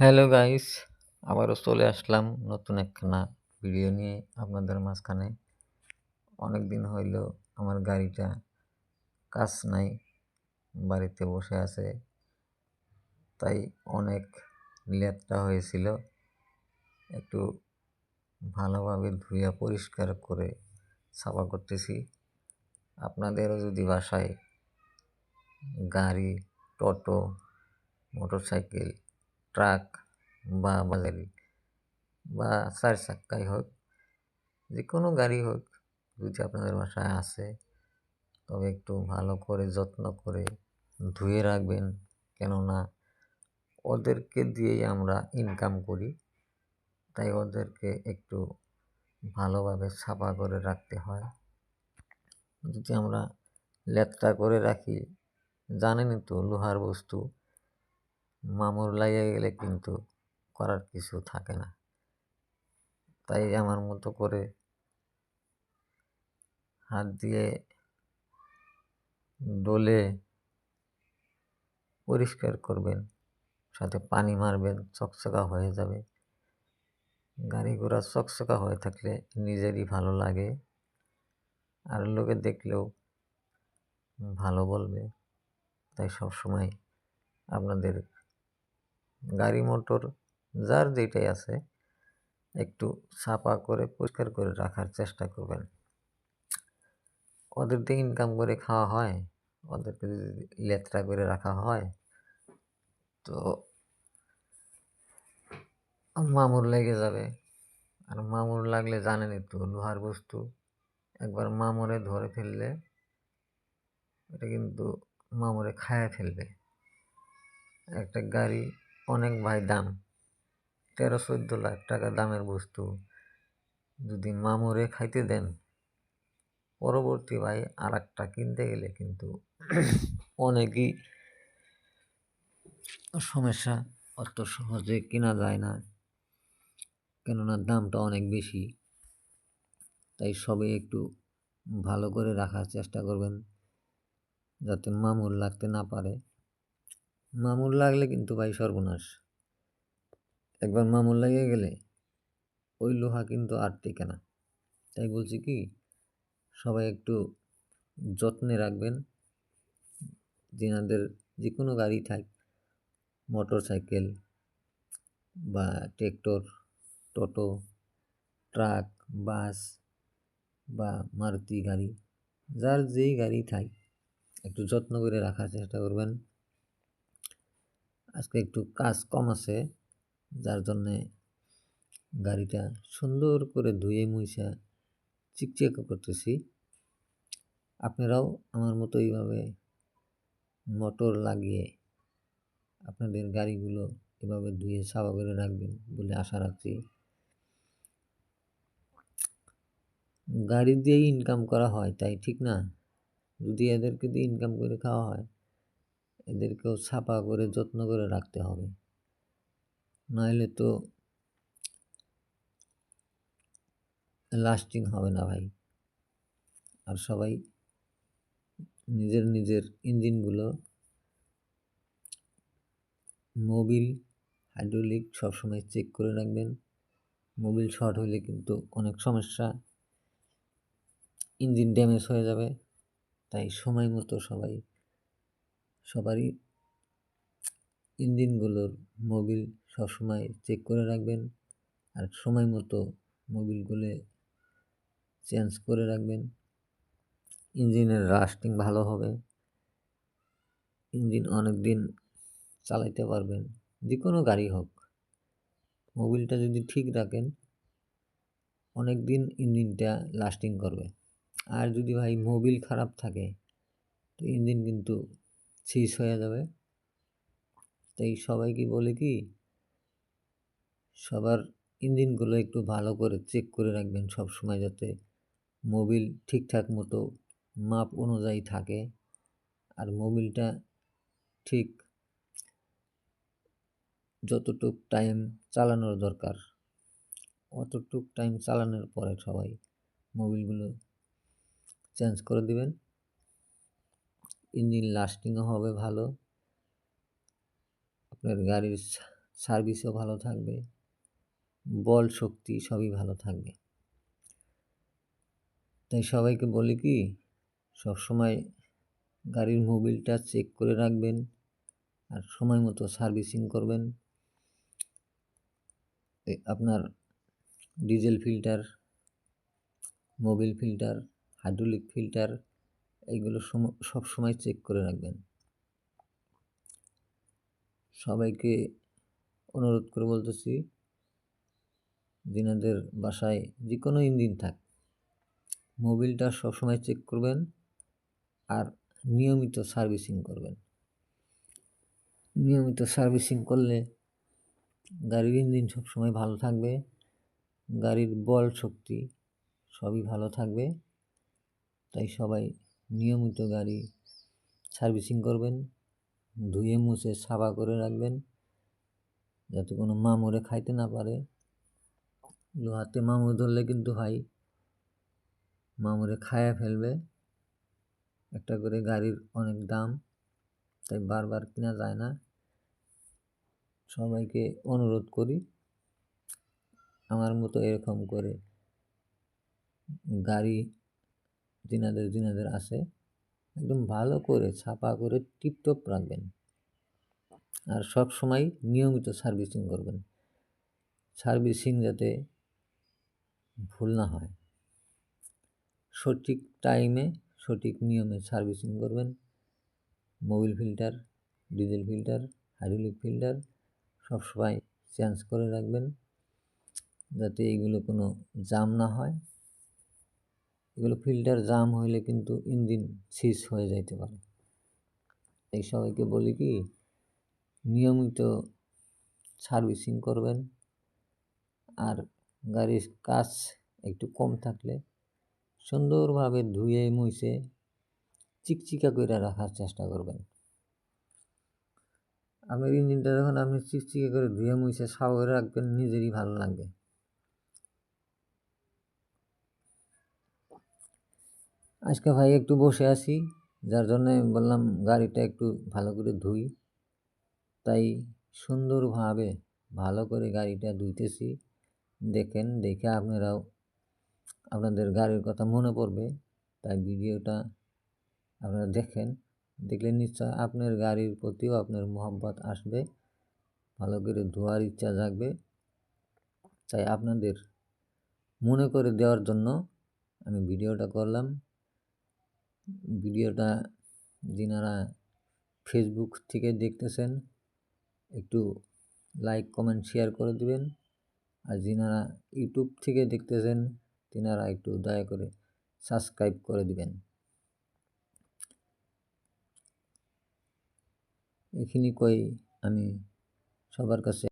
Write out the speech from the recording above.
Hello guys, আবারও চলে আসলাম নতুন একখানা ভিডিও নিয়ে আপনাদের মাঝখানে। অনেক দিন হইল আমার গাড়িটা কাজ নাই, বাড়িতে বসে আছে, তাই অনেক লেটটা হয়েছিল। একটু ভালোভাবে ধুইয়া পরিষ্কার করে সাফা করতেছি। আপনাদেরও যদি বাসায় গাড়ি, টোটো, মোটরসাইকেল, ট্রাক বা বাজারি বা চার চাক্কাই হোক, যে কোনো গাড়ি হোক, যদি আপনাদের বাসায় আসে তবে একটু ভালো করে যত্ন করে ধুয়ে রাখবেন। কেননা ওদেরকে দিয়েই আমরা ইনকাম করি, তাই ওদেরকে একটু ভালোভাবে সাফা করে রাখতে হয়। যদি আমরা লেত্রা করে রাখি, জানেনই তো লোহার বস্তু, মামুর লাগিয়ে গেলে কিন্তু করার কিছু থাকে না। তাই আমার মতো করে হাত দিয়ে ডলে পরিষ্কার করবেন, সাথে পানি মারবেন, চকচকা হয়ে যাবে। গাড়ি ঘোড়া চকচকা হয়ে থাকলে নিজেরই ভালো লাগে, আর লোকে দেখলেও ভালো বলবে। তাই সবসময় আপনাদের গাড়ি মোটর যার যেটাই আছে একটু সাফা করে পরিষ্কার করে রাখার চেষ্টা করবেন। ওদের দিয়ে ইনকাম করে খাওয়া হয়, ওদেরকে যদি লেত্রা করে রাখা হয় তো মামুর লেগে যাবে। আর মামুর লাগলে জানেনই তো, লোহার বস্তু একবার মামুরে ধরে ফেললে এটা কিন্তু মামুরে খায়া ফেলবে। একটা গাড়ি অনেক ভাই দাম, 13-14 লাখ টাকা দামের বস্তু যদি মামুরে খাইতে দেন, পরবর্তী ভাই আর একটা কিনতে গেলে কিন্তু অনেকই সমস্যা। অত সহজে কেনা যায় না, কেননা দামটা অনেক বেশি। তাই সবাই একটু ভালো করে রাখার চেষ্টা করবেন, যাতে মামুর লাগতে না পারে। মামুর লাগলে কিন্তু ভাই সর্বনাশ। একবার মামুর লেগে গেলে ওই লোহা কিন্তু আর টেকে না। তাই বলছি কি, সবাই একটু যত্নে রাখবেন। যেনাদের যে কোনো গাড়ি থাক, মোটর সাইকেল বা ট্রেক্টর, টোটো, ট্রাক, বাস বা মারুতি গাড়ি, যার যেই গাড়ি থাক, একটু যত্ন করে রাখার চেষ্টা করবেন। আজকে একটু কাজ কম আছে, যার জন্যে গাড়িটা সুন্দর করে ধুয়ে মুইসা চিকচিক করতেছি। আপনারাও আমার মতো এইভাবে মোটর লাগিয়ে আপনাদের গাড়িগুলো এভাবে ধুয়ে সাফা করে রাখবেন বলে আশা রাখছি। গাড়ি দিয়েই ইনকাম করা হয়, তাই ঠিক না? যদি এদেরকে দিয়ে ইনকাম করে খাওয়া হয়, এদেরকেও সাফা করে যত্ন করে রাখতে হবে, নাহলে তো লাস্টিং হবে না ভাই। আর সবাই নিজের নিজের ইঞ্জিনগুলো, মোবিল, হাইড্রোলিক সবসময় চেক করে রাখবেন। মোবিল শর্ট হলে কিন্তু অনেক সমস্যা, ইঞ্জিন ড্যামেজ হয়ে যাবে। তাই সময় মতো সবারই ইঞ্জিনগুলোর মোবিল সবসময় চেক করে রাখবেন, আর সময় মতো মোবিলগুলো চেঞ্জ করে রাখবেন। ইঞ্জিনের লাস্টিং ভালো হবে, ইঞ্জিন অনেক দিন চালাইতে পারবেন, যে কোনো গাড়ি হোক। মোবিলটা যদি ঠিক রাখেন, অনেক দিন ইঞ্জিনটা লাস্টিং করবে। আর যদি ভাই মোবিল খারাপ থাকে, তো ইঞ্জিন কিন্তু সিজ হয়ে যাবে। তাই সবাইকে বলে কি, সবার ইঞ্জিনগুলো একটু ভালো করে চেক করে রাখবেন সব সময়, যাতে মোবিল ঠিকঠাক মতো মাপ অনুযায়ী থাকে, আর মোবিলটা ঠিক যতটুক টাইম চালানোর দরকার অতটুক টাইম চালানোর পরে সবাই মোবিলগুলো চেঞ্জ করে দিবেন। ইঞ্জিন লাস্টিংও হবে ভালো, আপনার গাড়ির সার্ভিসও ভালো থাকবে, বল শক্তি সবই ভালো থাকবে। তাই সবাইকে বলি কি, সবসময় গাড়ির মোবিলটা চেক করে রাখবেন আর সময় মতো সার্ভিসিং করবেন। আপনার diesel filter, Mobil filter, hydraulic filter এইগুলো সবসময় চেক করে রাখবেন। সবাইকে অনুরোধ করে বলতেছি, যিনাদের বাসায় যে কোনো ইঞ্জিন থাক, মোবিলটা সবসময় চেক করবেন আর নিয়মিত সার্ভিসিং করবেন। নিয়মিত সার্ভিসিং করলে গাড়ির ইঞ্জিন সবসময় ভালো থাকবে, গাড়ির বল শক্তি সবই ভালো থাকবে। তাই সবাই নিয়মিত গাড়ি সার্ভিসিং করবেন, ধুয়ে মুছে সাফা করে রাখবেন, যাতে কোনো মামুরে খাইতে না পারে। লোহাতে মামুর ধরলে কিন্তু ভাই মামুরে খায়া ফেলবে। একটা করে গাড়ির অনেক দাম, তাই বারবার কেনা যায় না। সবাইকে অনুরোধ করি, আমার মতো এরকম করে গাড়ি যিনাদের আছে একদম ভালো করে ছাপা করে টিপটপ রাখবেন আর সব সময় নিয়মিত সার্ভিসিং করবেন। সার্ভিসিং যাতে ভুল না হয়, সঠিক টাইমে সঠিক নিয়মে সার্ভিসিং করবেন। Mobil filter, diesel filter, hydraulic filter সবসময় চেঞ্জ করে রাখবেন, যাতে এইগুলো কোনো জাম না হয়। এগুলো ফিল্টার জাম হইলে কিন্তু ইঞ্জিন সিজ হয়ে যাইতে পারে। এই সবাইকে বলি কি, নিয়মিত সার্ভিসিং করবেন আর গাড়ির কাজ একটু কম থাকলে সুন্দরভাবে ধুয়ে মুছে চিকচিকা করে রাখার চেষ্টা করবেন। আপনার ইঞ্জিনটা যখন আপনি চিকচিকা করে ধুয়ে মুছে সাফা করে রাখবেন, নিজেরই ভালো লাগবে। আজকে ভাই একটু বসে আছি, যার জন্য বললাম গাড়িটা একটু ভালো করে ধুই। তাই সুন্দরভাবে ভালো করে গাড়িটা ধুইতেছি। দেখেন, দেখে আপনারাও আপনাদের গাড়ির কথা মনে পড়বে। তাই ভিডিওটা আপনারা দেখেন, দেখলে নিশ্চয় আপনার গাড়ির প্রতিও আপনার মহব্বত আসবে, ভালো করে ধোয়ার ইচ্ছা জাগবে। তাই আপনাদের মনে করে দেওয়ার জন্য আমি ভিডিওটা করলাম। ভিডিওটা যিনারা ফেসবুক থেকে দেখতেছেন একটু লাইক কমেন্ট শেয়ার করে দিবেন, আর যিনারা ইউটিউব থেকে দেখতেছেন তিনারা একটু দয়া করে সাবস্ক্রাইব করে দিবেন। এখানে কই আমি সবার কাছে